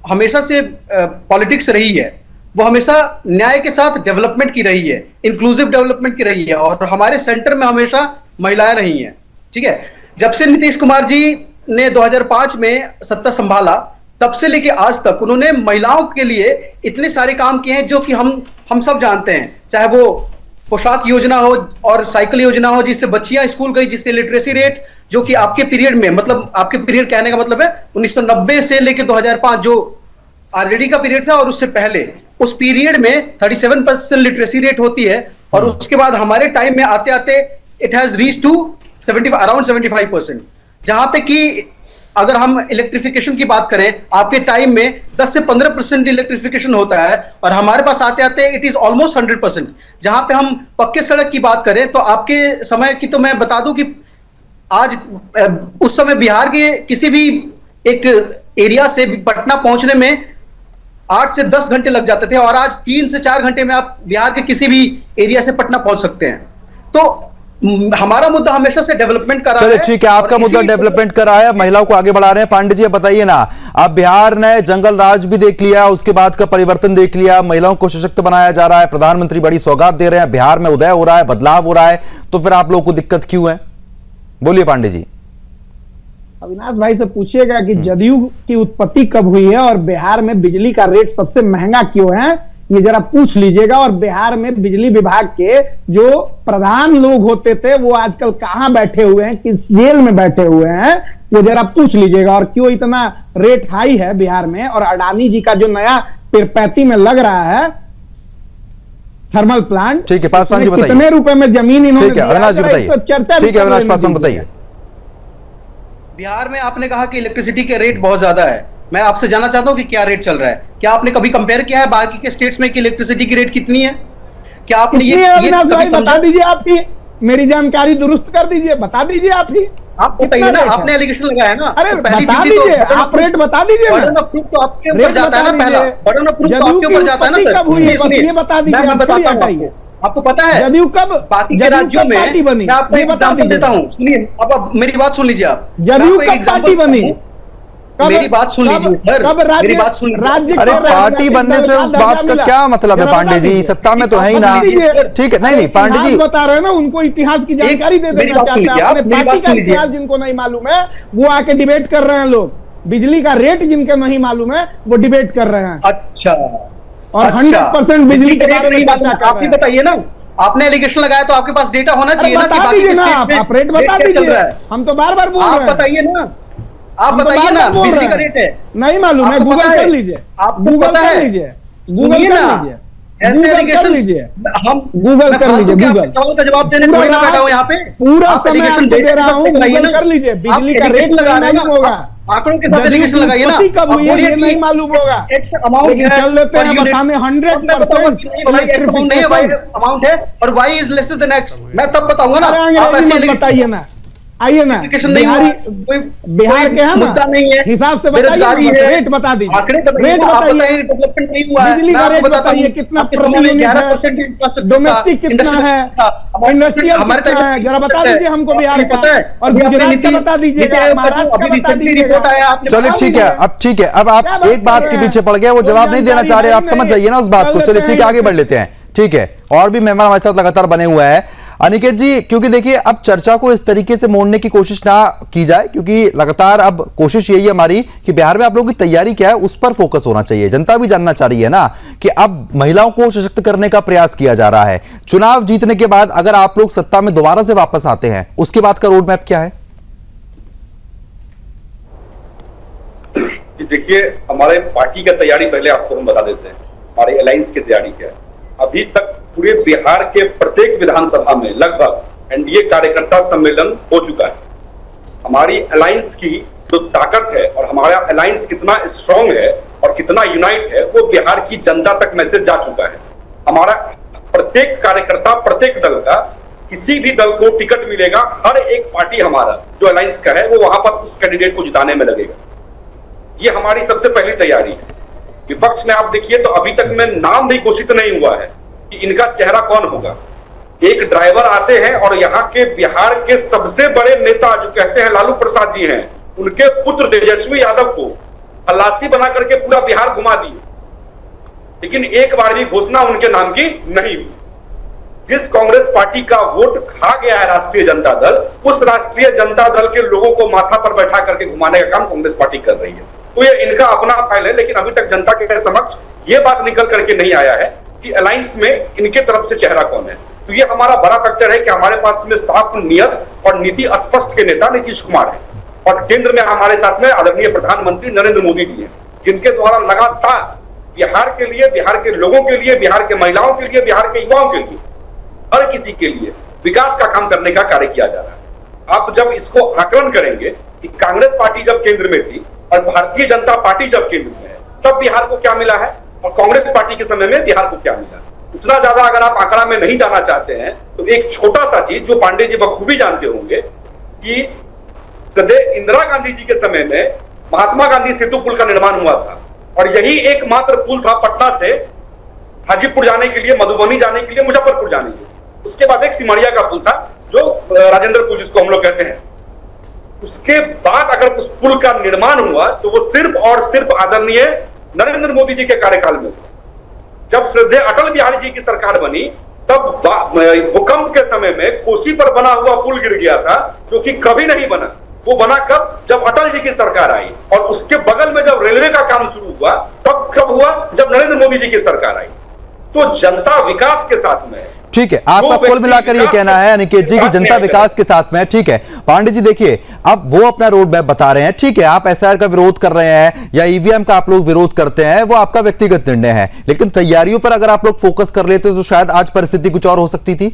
हमेशा से पॉलिटिक्स रही है वो हमेशा न्याय के साथ डेवलपमेंट की रही है, इंक्लूसिव डेवलपमेंट की रही है, और हमारे सेंटर में हमेशा महिलाएं रही हैं। ठीक है, जब से नीतीश कुमार जी ने 2005 में सत्ता संभाला तब से लेके आज तक उन्होंने महिलाओं के लिए इतने सारे काम किए हैं जो कि हम सब जानते हैं, चाहे वो पोशाक योजना हो और साइकिल योजना हो, जिससे बच्चियां स्कूल गई, जिससे लिटरेसी रेट जो कि आपके पीरियड में, मतलब आपके पीरियड कहने का मतलब है 1990 से लेके 2005 जो आरजेडी का पीरियड था और उससे पहले, उस पीरियड में 37% लिटरेसी रेट होती है, और उसके बाद हमारे टाइम में आते आते it has reach to around 75%, जहां पे कि अगर हम इलेक्ट्रिफिकेशन की बात करें, आपके टाइम में 10 से 15% इलेक्ट्रिफिकेशन होता है, और हमारे पास आते आते इट इज ऑलमोस्ट 100%। जहां पे हम पक्के सड़क की बात करें तो आपके समय की तो मैं बता दूं कि आज उस समय बिहार के किसी भी एक एरिया से पटना पहुंचने में 8 से 10 घंटे लग जाते थे, और आज 3 से 4 घंटे में आप बिहार के किसी भी एरिया से पटना पहुंच सकते हैं। तो हमारा मुद्दा हमेशा से डेवलपमेंट का रहा है। चलिए ठीक है, आपका मुद्दा डेवलपमेंट का रहा है, महिलाओं को आगे बढ़ा रहे हैं। पांडे जी आप बताइए ना, आप बिहार ने जंगल राज भी देख लिया, उसके बाद का परिवर्तन देख लिया, महिलाओं को सशक्त बनाया जा रहा है, प्रधानमंत्री बड़ी सौगात दे रहे हैं, बिहार में उदय हो रहा है, बदलाव हो रहा है, तो फिर आप लोगों को दिक्कत क्यों है? बोलिए पांडे जी। अविनाश भाई से पूछिएगा कि जदयू की उत्पत्ति कब हुई है और बिहार में बिजली का रेट सबसे महंगा क्यों है, ये जरा पूछ लीजिएगा। और बिहार में बिजली विभाग के जो प्रधान लोग होते थे वो आजकल कहां बैठे हुए हैं, किस जेल में बैठे हुए हैं, वो जरा पूछ लीजिएगा। और क्यों इतना रेट हाई है बिहार में। और अडानी जी का जो नया पीरपैंती में लग रहा है थर्मल प्लांट, ठीक है, पासवान जी बताइए कितने रुपए में जमीन इन्होंने, ठीक है अविनाश जी बताइए, चर्चा, ठीक है अविनाश पासवान बताइए। बिहार में आपने कहा कि इलेक्ट्रिसिटी के रेट बहुत ज्यादा है, मैं आपसे जानना चाहता हूं कि क्या रेट चल रहा है। क्या आपने कभी कंपेयर किया है बाकी के स्टेट्स में कि इलेक्ट्रिसिटी की रेट कितनी है? क्या आपने ये बता दीजिए आप ही, मेरी जानकारी दुरुस्त कर दीजिए, बता दीजिए आप ही। आप बताइए ना, आपने एलिगेशन लगाया ना, अरे तो बता दीजिए, आप रेट बता दीजिए ना। बर्डन ऑफ प्रूफ तो आपके ऊपर जाता है ना, पहला बर्डन ऑफ प्रूफ तो आपके ऊपर जाता है ना सर। कब हुई है बस ये बता दीजिए। मैं बताता हूं आपको पता है जदयू कब, बाकी के राज्यों में पार्टी बनी, मैं आपको ये बता देता हूं, सुनिए अब मेरी बात सुन लीजिए आप। जदयू कब पार्टी बनी, मेरी बात सुन लीजिए सर, मेरी बात सुन लीजिए। अरे पार्टी बनने से उस बात का क्या मतलब है पांडे जी, सत्ता में तो है ही ना। ठीक है, नहीं पांडे जी बता रहे हैं ना, उनको इतिहास की जानकारी दे देना चाहते हैं। अपने पार्टी का इतिहास जिनको नहीं मालूम है वो आके डिबेट कर रहे हैं लोग, बिजली का रेट जिनके नहीं मालूम है वो डिबेट कर रहे हैं। अच्छा, और 100% बिजली के बारे में चर्चा कर रहे हैं। बताइए ना, आपने एलिगेशन लगाया तो आपके पास डेटा होना चाहिए ना कि बाकी के स्टेट में आप रेट बता दीजिए। हम तो बार बार बोल रहे हैं, आप बताइए ना, आप बताइए ना बिजली का रेट है नहीं मालूम है, गूगल कर लीजिए, गूगल कर लीजिए, गूगल कर लीजिए, ऐसे एलिगेशन हम गूगल कर लीजिए, गूगल का जवाब देने बैठा हूं यहाँ पे, पूरा समय दे रहा हूँ, गूगल कर लीजिए। बिजली का रेट नहीं मालूम होगा, आंकड़ों के साथ एलिगेशन लगाइए ना। कब हुई है ये नहीं मालूम होगा, लेकिन चल देते हैं बताने 100% नहीं है भाई, अमाउंट है और Y is less than X, मैं तब बताऊंगा ना। आप ऐसे बताइए ना, आइए ना, बिहार के है ना, नहीं है, हिसाब से बताइए, रेट बता दीजिए, रेट बताइए, डेवलपमेंट नहीं हुआ है, बिजली का रेट बताइए, कितना प्रति यूनिट है, डोमेस्टिक कितना है, इंडस्ट्रियल कितना है, जरा बता दीजिए हमको बिहार का, और गुजरात का बता दीजिएगा, महाराष्ट्र का बता दीजिएगा। चलिए ठीक है, अब ठीक है, अब आप एक बात के पीछे पड़ गए, वो जवाब नहीं देना चाह रहे, आप समझ जाइए ना उस बात को। चलिए ठीक है, आगे बढ़ लेते हैं। ठीक है, और भी मेहमान हमारे साथ लगातार बने हुए हैं। अनिकेत जी, क्योंकि देखिए अब चर्चा को इस तरीके से मोड़ने की कोशिश ना की जाए, क्योंकि लगातार अब कोशिश यही है हमारी कि बिहार में आप लोगों की तैयारी क्या है उस पर फोकस होना चाहिए। जनता भी जानना चाह रही है ना कि अब महिलाओं को सशक्त करने का प्रयास किया जा रहा है। चुनाव जीतने के बाद अगर आप लोग सत्ता में दोबारा से वापस आते हैं, उसके बाद का रोड मैप क्या है? देखिए, हमारे पार्टी की तैयारी पहले आपको हम बता देते हैं, हमारे अलायंस की तैयारी क्या है। अभी तक पूरे बिहार के प्रत्येक विधानसभा में लगभग एनडीए कार्यकर्ता सम्मेलन हो चुका है। हमारी अलायंस की जो ताकत है और हमारा अलायंस कितना स्ट्रांग है और कितना यूनाइट है, वो बिहार की जनता तक मैसेज जा चुका है। हमारा प्रत्येक कार्यकर्ता, प्रत्येक दल का, किसी भी दल को टिकट मिलेगा, हर एक पार्टी हमारा जो अलायंस का है वो वहां पर उस कैंडिडेट को जिताने में लगेगा। ये हमारी सबसे पहली तैयारी है। विपक्ष में आप देखिए तो अभी तक में नाम भी घोषित नहीं हुआ है कि इनका चेहरा कौन होगा। एक ड्राइवर आते हैं और यहाँ के बिहार के सबसे बड़े नेता जो कहते हैं लालू प्रसाद जी हैं, उनके पुत्र तेजस्वी यादव को खलासी बना करके पूरा बिहार घुमा दिए, लेकिन एक बार भी घोषणा उनके नाम की नहीं हुई। जिस कांग्रेस पार्टी का वोट खा गया है राष्ट्रीय जनता दल, उस राष्ट्रीय जनता दल के लोगों को माथा पर बैठा करके घुमाने का काम कांग्रेस पार्टी कर रही है। तो ये इनका अपना फाइल है, लेकिन अभी तक जनता के समक्ष ये बात निकल करके नहीं आया है कि अलायंस में इनके तरफ से चेहरा कौन है। तो ये हमारा बड़ा फैक्टर है कि हमारे पास में साफ नियत और नीति स्पष्ट के नेता नीतीश कुमार है, और केंद्र में हमारे साथ में आदरणीय प्रधानमंत्री नरेंद्र मोदी जी हैं, जिनके द्वारा लगातार बिहार के लिए, बिहार के लोगों के लिए, बिहार के महिलाओं के लिए, बिहार के युवाओं के लिए, हर किसी के लिए विकास का काम करने का कार्य किया जा रहा है। आप जब इसको आकलन करेंगे कि कांग्रेस पार्टी जब केंद्र में थी और भारतीय जनता पार्टी जब केंद्र में है, तब बिहार को क्या मिला है और कांग्रेस पार्टी के समय में बिहार को क्या मिला, उतना ज्यादा अगर आप आंकड़ा में नहीं जाना चाहते हैं तो एक छोटा सा चीज जो पांडे जी बखूबी जानते होंगे कि इंदिरा गांधी जी के समय में महात्मा गांधी सेतु पुल का निर्माण हुआ था, और यही एकमात्र पुल था पटना से हाजीपुर जाने के लिए, मधुबनी जाने के लिए, मुजफ्फरपुर जाने के लिए। उसके बाद एक सिमरिया का पुल था जो राजेंद्र पुल जिसको हम लोग कहते हैं। उसके बाद अगर उस पुल का निर्माण हुआ तो वो सिर्फ और सिर्फ आदरणीय नरेंद्र मोदी जी के कार्यकाल में। जब श्रद्धेय अटल बिहारी जी की सरकार बनी, तब भूकंप के समय में कोसी पर बना हुआ पुल गिर गया था, जो कि कभी नहीं बना। वो बना कब? जब अटल जी की सरकार आई, और उसके बगल में जब रेलवे का काम शुरू हुआ, तब कब हुआ? जब नरेंद्र मोदी जी की सरकार आई। तो जनता विकास के साथ में है। ठीक है, आपका कुल मिलाकर ये कहना है अनिकेत जी की जनता विकास के साथ में। ठीक है पांडे जी, देखिए अब वो अपना रोड मैप बता रहे हैं। ठीक है, आप एसआईआर का विरोध कर रहे हैं या ईवीएम का आप लोग विरोध करते हैं, वो आपका व्यक्तिगत निर्णय है, लेकिन तैयारियों पर अगर आप लोग फोकस कर लेते तो शायद आज परिस्थिति कुछ और हो सकती थी।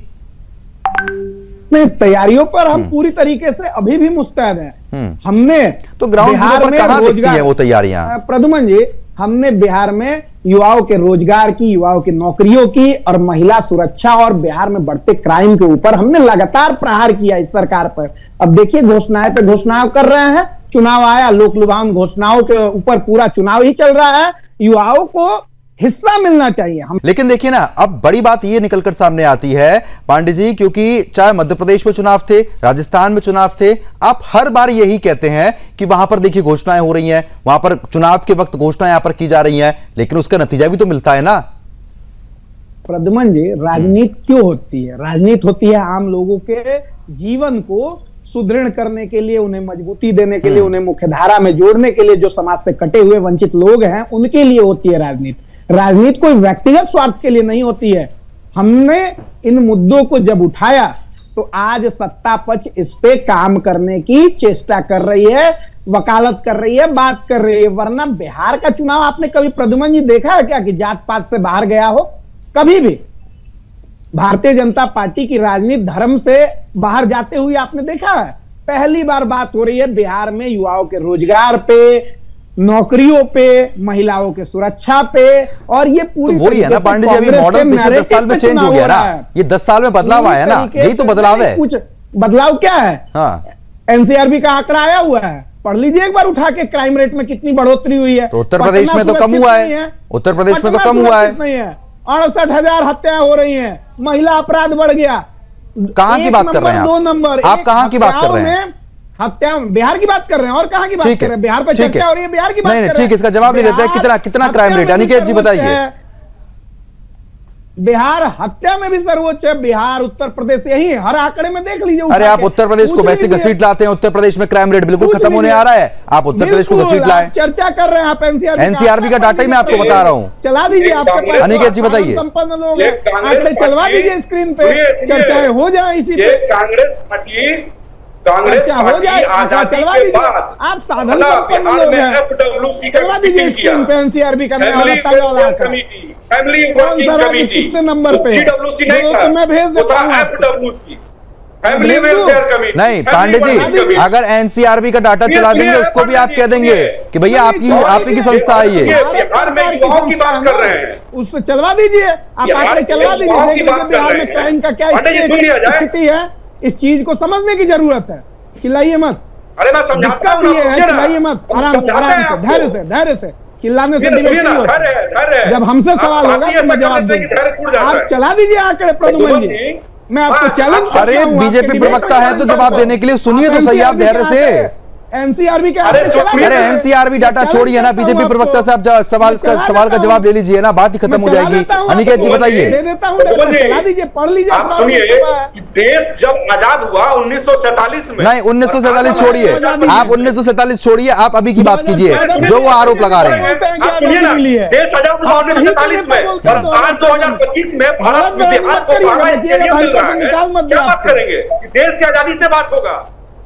नहीं, तैयारियों पर हम पूरी तरीके से अभी भी मुस्तैद हैं। हमने तो ग्राउंड जीरो पर कहां दिखती है वो तैयारियां? प्रद्युमन जी, हमने बिहार में युवाओं के रोजगार की, युवाओं की नौकरियों की और महिला सुरक्षा और बिहार में बढ़ते क्राइम के ऊपर हमने लगातार प्रहार किया इस सरकार पर। अब देखिए, घोषणाएं पे घोषणाएं कर रहे हैं, चुनाव आया, लोक लुभावन घोषणाओं के ऊपर पूरा चुनाव ही चल रहा है। युवाओं को हिस्सा मिलना चाहिए हम। लेकिन देखिए ना, अब बड़ी बात यह निकलकर सामने आती है पांडे जी, क्योंकि चाहे मध्य प्रदेश में चुनाव थे, राजस्थान में चुनाव थे, आप हर बार यही कहते हैं कि वहां पर देखिए घोषणाएं हो रही हैं, वहां पर चुनाव के वक्त घोषणाएं यहां पर की जा रही हैं, लेकिन उसका नतीजा भी तो मिलता है ना। प्रद्युमन जी, राजनीति क्यों होती है? राजनीति होती है आम लोगों के जीवन को सुदृढ़ करने के लिए, उन्हें मजबूती देने के लिए, उन्हें मुख्यधारा में जोड़ने के लिए, जो समाज से कटे हुए वंचित लोग हैं उनके लिए होती है राजनीति। राजनीति कोई व्यक्तिगत स्वार्थ के लिए नहीं होती है। हमने इन मुद्दों को जब उठाया तो आज सत्ता पक्ष इस पे काम करने की चेष्टा कर रही है, वकालत कर रही है, बात कर रही है। वरना बिहार का चुनाव आपने कभी प्रद्युमन जी देखा है क्या कि जात पात से बाहर गया हो? कभी भी भारतीय जनता पार्टी की राजनीति धर्म से बाहर जाते हुए आपने देखा है? पहली बार बात हो रही है बिहार में युवाओं के रोजगार पे, नौकरियों पे, महिलाओं के सुरक्षा पे, और ये पूरी तो वही है ना पांडे जी, अभी मॉडल पिछले 10 साल में चेंज हो गया ना, ये 10 साल में बदलाव आया ना, यही तो बदलाव है। कुछ बदलाव क्या है? हाँ, एनसीआरबी का आंकड़ा आया हुआ है, पढ़ लीजिए एक बार उठा के, क्राइम रेट में कितनी बढ़ोतरी हुई है। तो उत्तर प्रदेश में तो कम हुआ है, उत्तर प्रदेश में तो कम हुआ है, नहीं है, 68,000 हत्याएं हो रही हैं, महिला अपराध बढ़ गया। कहां की बात कर रहे हैं 2 नंबर, आप कहां की बात कर रहे हैं? हत्या बिहार की बात कर रहे हैं, और कहां की बात कर रहे हैं? बिहार पे चर्चा हो रही है, बिहार की बात कर रहे हैं। ठीक है, इसका जवाब नहीं लेते हैं, कितना क्राइम रेट, अनिकेत जी बताइए। बिहार हत्या में भी सर्वोच्च है, बिहार, उत्तर प्रदेश, यही हर आंकड़े में देख लीजिए। अरे आप उत्तर प्रदेश को वैसे घसीट लाते हैं, उत्तर प्रदेश में क्राइम रेट बिल्कुल खत्म होने आ रहा है, आप उत्तर प्रदेश को घसीट लाए। चर्चा कर रहे हैं आप एनसीआरबी का डाटा ही मैं आपको बता रहा हूं, चला दीजिए, आपके पास अनिकेत जी बताइए। संपन्न लोग हैं, आंकड़े चलवा दीजिए स्क्रीन पे, चर्चाएं हो जाए इसी पे, कांग्रेस पार्टी, कांग्रेस चर्चा हो जाए, आंकड़ा चलवा दीजिए। आप साधन संपन्न लोग हैं, चलवा दीजिए स्क्रीन पे एनसीआरबी का नया वाला ताजा वाला आंकड़ा, कौन सा राज्य कितने नंबर पे, तो मैं भेज देता हूं। नहीं पांडे जी, अगर एनसीआरबी का डाटा चला देंगे उसको भी आप कह देंगे कि भैया आप ही की संस्था है ये, उससे चलवा दीजिए, आप आंकड़े चलवा दीजिए, देख लीजिए बिहार में क्राइम का क्या स्थिति है। इस चीज को समझने की जरूरत है, चिल्लाइए मत। अरे मैं समझाता हूं, चिल्लाइए मत, आराम से, धैर्य से, चिल्लाने से डिबेट नहीं होता। जब हमसे सवाल होगा तो मैं जवाब दूंगा। आप चला दीजिए आंकड़े प्रद्युमन जी, मैं आपको चैलेंज करता हूं। अरे बीजेपी प्रवक्ता है तो जवाब देने के लिए सुनिए तो सही आप धैर्य से। एनसीआरबी के अरे एनसीआरबी डाटा छोड़िए ना, बीजेपी प्रवक्ता से आप सवाल का जवाब ले लीजिए ना, बात ही खत्म हो जाएगी। अनिकेत जी बताइए। दे देता हूं, चला दीजिए, पढ़ लीजिए। आप सुनिए, देश जब आजाद हुआ 1947 में, नहीं 1947 छोड़िए, आप 1947 छोड़िए, आप अभी की बात कीजिए जो वो आरोप लगा रहे हैं। देश आजाद हुआ 1947 में, और आज 2025 में भारत में बिहार को क्या बात करेंगे? देश की आजादी से बात होगा।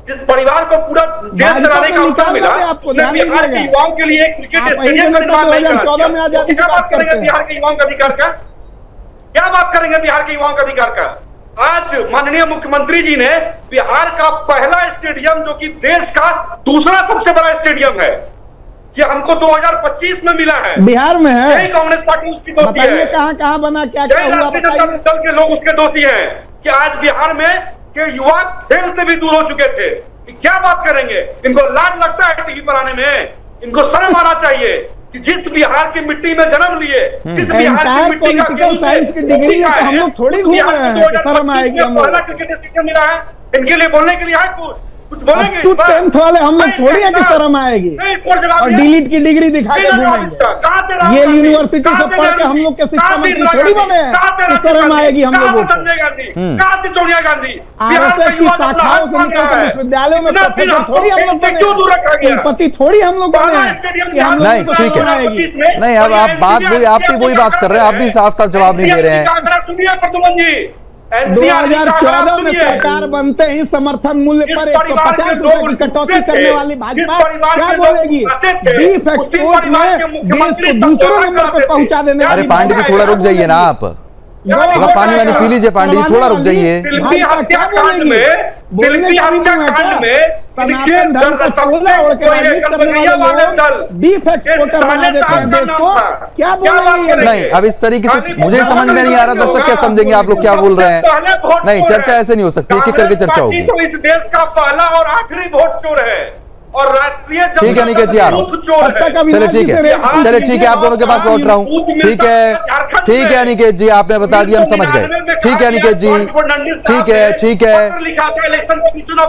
जिस परिवार को पूरा देश चलाने का अवसर मिला, उसने बिहार के युवाओं के लिए एक क्रिकेट स्टेडियम का निर्माण नहीं करा। क्या बात करेंगे बिहार के युवाओं का अधिकार का? क्या बात करेंगे बिहार के युवाओं का अधिकार का? आज माननीय मुख्यमंत्री जी ने बिहार का पहला स्टेडियम, जो कि देश का दूसरा सबसे बड़ा स्टेडियम है, कि हमको 2025 में मिला है, बिहार में है। यही कांग्रेस पार्टी उसकी दोषी है। कहां बना, क्या हुआ, दल के लोग उसके दोषी हैं कि आज बिहार में के युवा खेल से भी दूर हो चुके थे। क्या बात करेंगे? इनको लाज लगता है टीवी पर आने में? इनको शर्म आना चाहिए कि जिस बिहार की मिट्टी में जन्म लिए, जिस बिहार की मिट्टी का पॉलिटिकल साइंस की डिग्री है, तो हम लोग थोड़ी घूम रहे हैं कि शर्म आएगी। हम पहला क्रिकेट स्टेडियम मिला है, इनके लिए बोलने के लिए है कुछ बोलेंगे? 10th वाले हम लोग थोड़ी है कि शर्म आएगी और डिलीट की डिग्री दिखा के घूमेंगे। ये यूनिवर्सिटी से पढ़ के हम लोग के शिक्षा मंत्री थोड़ी बने हैं कि शर्म आएगी हम लोगों को। सोनिया गांधी आरएसएस की शाखाओं से निकल कर विश्वविद्यालयों में प्रोफेसर थोड़ी हम लोग बने, कुलपति थोड़ी हम लोग बने हैं कि हम लोगों को शर्म आएगी। नहीं, अब आप आप भी वही बात कर रहे हैं, आप भी साफ साफ जवाब नहीं दे रहे हैं। 2014 में सरकार बनते ही समर्थन मूल्य पर 150 रुपए की कटौती करने वाली भाजपा क्या बोलेगी? बीफ एक्सपोर्ट में देश को दूसरे नंबर पर पहुंचा देने। अरे पांडे जी थोड़ा रुक जाइए ना, आप थोड़ा पानी वानी पी लीजिए। पांडे जी थोड़ा रुक जाइए। भाजपा क्या बोलेगी? बोलने का भी नहीं है क्या? सनातन धर्म का सोला ओढ़ के राजनीति करने वाले लोग बीफ एक्सपोर्टर बना देते हैं देश को, क्या बोलेंगे? नहीं, अब इस तरीके से मुझे समझ में नहीं आ रहा, दर्शक क्या समझेंगे आप लोग क्या बोल रहे हैं? नहीं, चर्चा ऐसे नहीं हो सकती, एक एक करके चर्चा होगी। इस देश का पहला और आखिरी वोट चोर है और राष्ट्रीय ठीक है निकेत जी, आ रहा हूँ। चले ठीक है, चले ठीक है, आप दोनों के पास लौट रहा हूँ। ठीक है निकेत जी, आपने बता दिया, हम समझ गए। ठीक है निकेत जी, ठीक है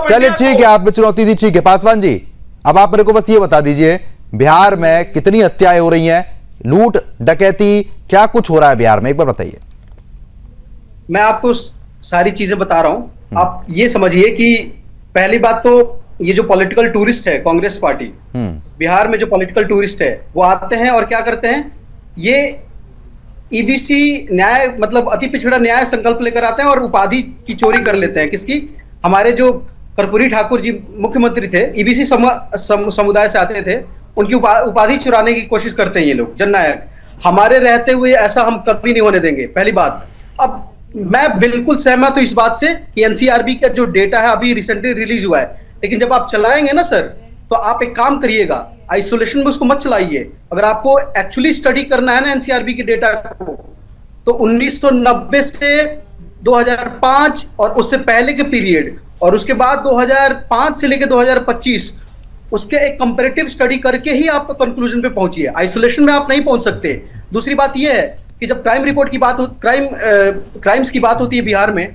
चले ठीक है, आपने चुनौती दी। ठीक है पासवान जी, अब आप मेरे को बस ये बता दीजिए, बिहार में कितनी हत्याएं हो रही हैं, लूट डकैती क्या कुछ हो रहा है बिहार में, एक बार बताइए। मैं आपको सारी चीजें बता रहा हूं। आप ये समझिए कि पहली बात तो ये जो पॉलिटिकल टूरिस्ट है कांग्रेस पार्टी, बिहार में जो पॉलिटिकल टूरिस्ट है वो आते हैं और क्या करते हैं, ये ईबीसी न्याय मतलब अति पिछड़ा न्याय संकल्प लेकर आते हैं और उपाधि की चोरी कर लेते हैं। किसकी? हमारे जो कर्पूरी ठाकुर जी मुख्यमंत्री थे, ईबीसी समुदाय से आते थे, उनकी उपाधि चुराने की कोशिश करते हैं ये लोग जननायक। हमारे रहते हुए ऐसा हम कभी नहीं होने देंगे, पहली बात। अब मैं बिल्कुल सहमत हूं इस बात से कि एनसीआरबी का जो डेटा है अभी रिसेंटली रिलीज हुआ है, लेकिन जब आप चलाएंगे ना सर, तो आप एक काम करिएगा, आइसोलेशन में उसको मत चलाइए। अगर आपको एक्चुअली स्टडी करना है ना एनसीआरबी के डेटा को, तो 1990 से 2005 और उससे पहले के पीरियड और उसके बाद 2005 से लेकर 2025 उसके एक कंपैरेटिव स्टडी करके ही आप कंक्लूजन पे पहुंचिए। आइसोलेशन में आप नहीं पहुंच सकते। दूसरी बात यह है कि जब क्राइम रिपोर्ट की बात हो, क्राइम्स की बात होती है बिहार में,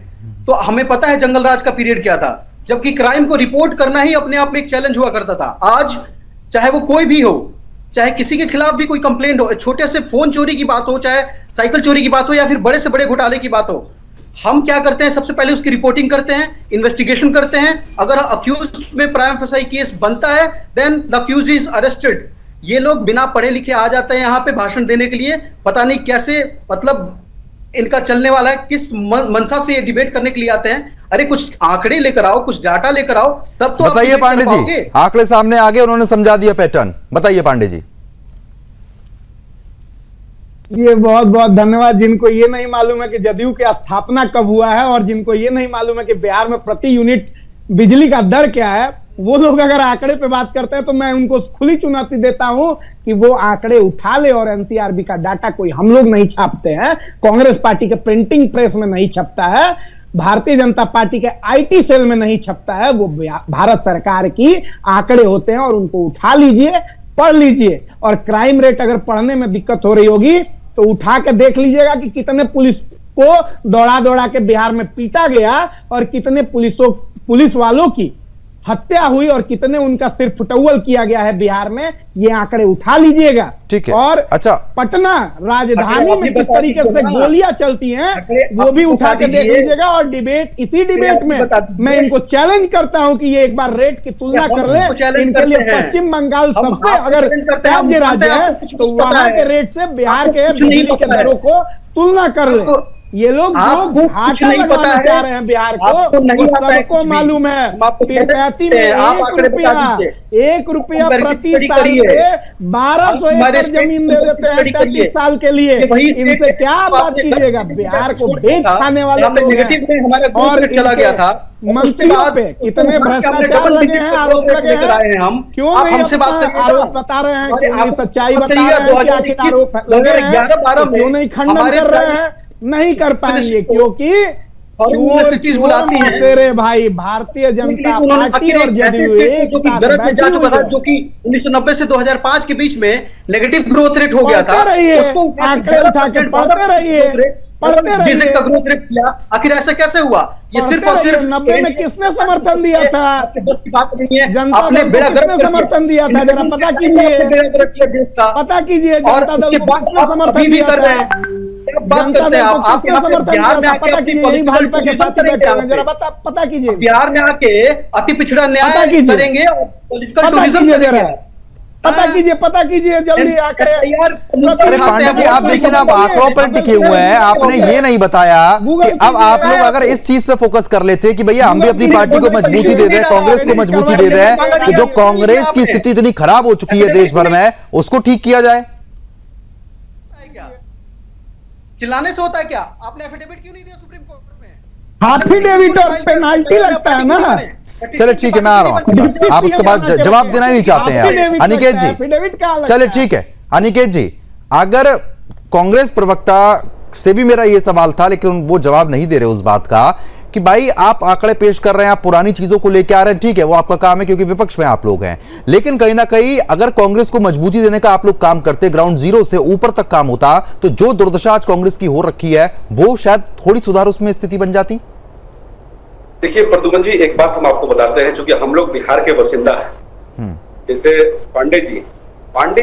तो हमें पता है जंगल राज का पीरियड क्या था, जबकि क्राइम को रिपोर्ट करना ही अपने आप में एक चैलेंज हुआ करता था। आज चाहे वो कोई भी हो, चाहे किसी के खिलाफ भी कोई कंप्लेंट हो, छोटे से फोन चोरी की बात हो, चाहे साइकिल चोरी की बात हो, या फिर बड़े से बड़े घोटाले की बात हो, हम क्या करते हैं, सबसे पहले उसकी रिपोर्टिंग करते हैं, इन्वेस्टिगेशन करते हैं। अगर अक्यूज्ड में प्राइम फेसाई केस बनता है, then the accused is arrested. ये लोग बिना पढ़े लिखे आ जाते हैं यहाँ पे भाषण देने के लिए, पता नहीं कैसे, मतलब इनका चलने वाला है, किस मंशा से ये डिबेट करने के लिए आते हैं। अरे कुछ आंकड़े लेकर आओ, कुछ डाटा लेकर आओ, तब तो बताइए पांडे जी, आंकड़े सामने आ गए, उन्होंने समझा दिया पैटर्न। बताइए पांडे जी। ये बहुत बहुत धन्यवाद। जिनको ये नहीं मालूम है कि जदयू की स्थापना कब हुआ है और जिनको ये नहीं मालूम है कि बिहार में प्रति यूनिट बिजली का दर क्या है, वो लोग अगर आंकड़े पे बात करते हैं तो मैं उनको खुली चुनौती देता हूं कि वो आंकड़े उठा ले। और एनसीआरबी का डाटा कोई हम लोग नहीं छापते हैं, कांग्रेस पार्टी के प्रिंटिंग प्रेस में नहीं छपता है, भारतीय जनता पार्टी के आईटी सेल में नहीं छपता है, वो भारत सरकार की आंकड़े होते हैं और उनको उठा लीजिए, पढ़ लीजिए। और क्राइम रेट अगर पढ़ने में दिक्कत हो रही होगी तो उठा के देख लीजिएगा कि कितने पुलिस को दौड़ा दौड़ा के बिहार में पीटा गया और कितने पुलिस वालों की हत्या हुई और कितने उनका सिर फुटौल किया गया है बिहार में। ये आंकड़े उठा लीजिएगा। ठीक है। और अच्छा, पटना राजधानी में किस तरीके से गोलियां चलती हैं वो भी उठा के देख लीजिएगा। और डिबेट, इसी डिबेट में मैं इनको चैलेंज करता हूं कि ये एक बार रेट की तुलना कर ले। इनके लिए पश्चिम बंगाल सबसे अगर राज्य है तो वहां के रेट से बिहार के बिजली के दरों को तुलना कर ले। ये लोग जो घाटा लगाना चाह रहे हैं बिहार को, वो सबको मालूम है। पीरपैंती में 1 रुपया प्रति साल पे 1200 एकड़ जमीन दे देते हैं 33 साल के लिए। इनसे क्या बात कीजिएगा, बिहार को बेच खाने वाले लोग हैं। और चला गया था मंत्रियों पे कितने भ्रष्टाचार लगे हैं, आरोप लगे हैं। हम क्यों नहीं हमसे बात करके आरोप बता रहे हैं, क्यों सच्चाई बता रहे हैं कि आखिर आरोप लगे हैं, क्यों नहीं खंडन कर रहे हैं? नहीं कर पाएंगे क्योंकि चोर भाई भारतीय जनता पार्टी और जदयू एक साथ बैठी हुई है। जो कि 1990 से 2005 के बीच में नेगेटिव ग्रोथ रेट हो गया था, उसको आंकड़े उठा के पढ़ते रहिए। का ग्रोथ रेट किया, आखिर ऐसा कैसे हुआ? ये सिर्फ और सिर्फ 90 में किसने समर्थन दिया था? जनता दल को किसने समर्थन दिया था? जरा पता कीजिए, पता कीजिए जनता दल को किसने समर्थन दिया था? जनता दल को किसने समर्थन दिया था? पता कीजिए, यही भाजपा के साथ बैठे हैं। जरा पता कीजिए, बिहार में आके अति पिछड़ा न्याय करेंगे और पॉलिटिकल टूरिज्म जरा पता कीजिए जल्दी आंकड़े। अरे पांडे जी, आप देखिए ना, आप आंकड़ों पर टिके हुए हैं। आपने ये नहीं बताया कि अब आप लोग अगर इस चीज पे फोकस कर लेते कि भैया हम भी अपनी पार्टी को मजबूती दे दें, कांग्रेस को मजबूती दे दें, कि जो कांग्रेस की स्थिति इतनी खराब हो चुकी है देश भर में, उसको ठीक किया जाए। चिल्लाने से होता है क्या? आपने एफिडेविट क्यों नहीं दिया सुप्रीम कोर्ट में? एफिडेविट और पेनाल्टी लगता है ना। चले ठीक है, मैं आ रहा हूं। आप उसके बाद जवाब देना ही नहीं चाहते हैं अनिकेत जी। चले ठीक है अनिकेत जी, अगर कांग्रेस प्रवक्ता से भी मेरा ये सवाल था, लेकिन वो जवाब नहीं दे रहे उस बात का कि भाई आप आंकड़े पेश कर रहे हैं, आप पुरानी चीजों को लेकर आ रहे हैं, ठीक है, वो आपका काम है क्योंकि विपक्ष में आप लोग हैं। लेकिन कहीं ना कहीं अगर कांग्रेस को मजबूती देने का आप लोग काम करते, ग्राउंड जीरो से ऊपर तक काम होता, तो जो दुर्दशा आज कांग्रेस की हो रखी है वो शायद थोड़ी सुधार उसमें स्थिति बन जाती। देखिए प्रद्युमन जी, एक बात हम आपको बताते हैं, चूंकि हम लोग बिहार के बासिंदा हैं। जैसे पांडे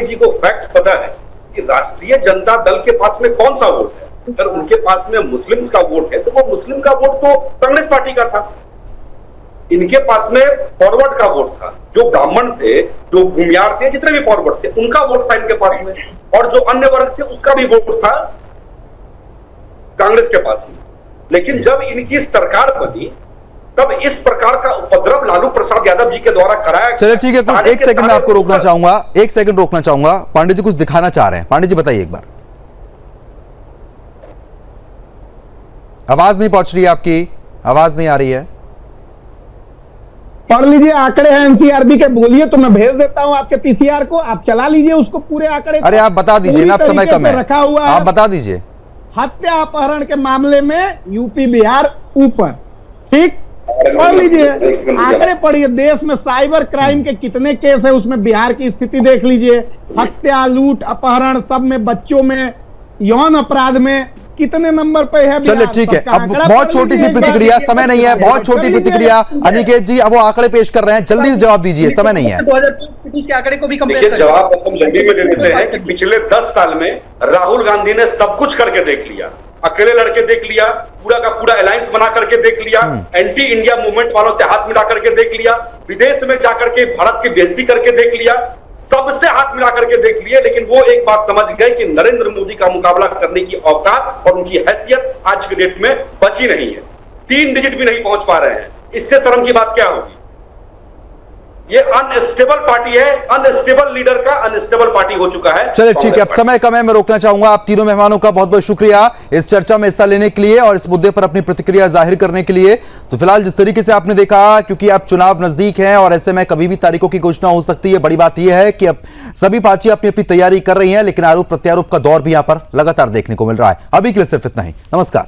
जी को फैक्ट पता है कि राष्ट्रीय जनता दल के पास में कौन सा वोट है। अगर उनके पास में मुस्लिम्स का वोट है तो वो मुस्लिम का वोट तो कांग्रेस पार्टी का था। इनके पास में फॉरवर्ड का वोट था, जो ब्राह्मण थे, जो भूमियार थे, जितने भी फॉरवर्ड थे उनका वोट था इनके पास में, और जो अन्य वर्ग थे उसका भी वोट था कांग्रेस के पास में। लेकिन जब इनकी सरकार बनी तब इस प्रकार का उपद्रव लालू प्रसाद यादव जी के द्वारा कराया। चलिए ठीक है, कुछ एक सेकंड में आपको रोकना चाहूंगा, एक सेकंड रोकना चाहूंगा। पांडे जी कुछ दिखाना चाह रहे हैं, पांडे जी बताइए एक बार। आवाज नहीं पहुंच रही है, आपकी आवाज नहीं आ रही है। पढ़ लीजिए, आंकड़े हैं एनसीआरबी के, बोलिए तो मैं भेज देता हूं आपके पीसीआर को, आप चला लीजिए उसको पूरे आंकड़े। अरे आप बता दीजिए ना, अब समय कम है, रखा हुआ है। आप बता दीजिए। हत्या अपहरण के मामले में यूपी बिहार ऊपर, ठीक, पढ़ लीजिए, आंकड़े पढ़िए। देश में साइबर क्राइम के कितने केस है, उसमें बिहार की स्थिति देख लीजिए। हत्या, लूट, अपहरण, सब में, बच्चों में, यौन अपराध में कितने नंबर पे है। चलिए ठीक है, अब बहुत छोटी सी प्रतिक्रिया, समय नहीं है, बहुत छोटी प्रतिक्रिया अनिकेत जी, अब वो आंकड़े पेश कर रहे हैं, जल्दी से जवाब दीजिए, समय नहीं है। 2020 के आंकड़े को भी कंपेयर देखिए, जवाब हम जल्दी में दे देते हैं कि पिछले 10 साल में राहुल गांधी ने सब कुछ करके देख लिया, अकेले लड़के देख लिया, पूरा का पूरा अलायंस बना करके देख लिया, एंटी इंडिया मूवमेंट वालों से हाथ मिला करके देख लिया, विदेश में जाकर के भारत की बेइज्जती करके देख लिया, सबसे हाथ मिला करके देख लिए, लेकिन वो एक बात समझ गए कि नरेंद्र मोदी का मुकाबला करने की औकात और उनकी हैसियत आज के डेट में बची नहीं है। 3 डिजिट भी नहीं पहुंच पा रहे हैं, इससे शर्म की बात क्या होगी? ये अनस्टेबल पार्टी है, अनस्टेबल लीडर का अनस्टेबल पार्टी हो चुका है। चलिए ठीक है, अब समय कम है, मैं रोकना चाहूंगा। आप तीनों मेहमानों का बहुत बहुत शुक्रिया इस चर्चा में हिस्सा लेने के लिए और इस मुद्दे पर अपनी प्रतिक्रिया जाहिर करने के लिए। तो फिलहाल जिस तरीके से आपने देखा, क्योंकि अब चुनाव नजदीक है और ऐसे में कभी भी तारीखों की घोषणा हो सकती है, बड़ी बात यह है कि अब सभी पार्टियां अपनी अपनी तैयारी कर रही हैं, लेकिन आरोप प्रत्यारोप का दौर भी यहां पर लगातार देखने को मिल रहा है। अभी के लिए सिर्फ इतना ही, नमस्कार।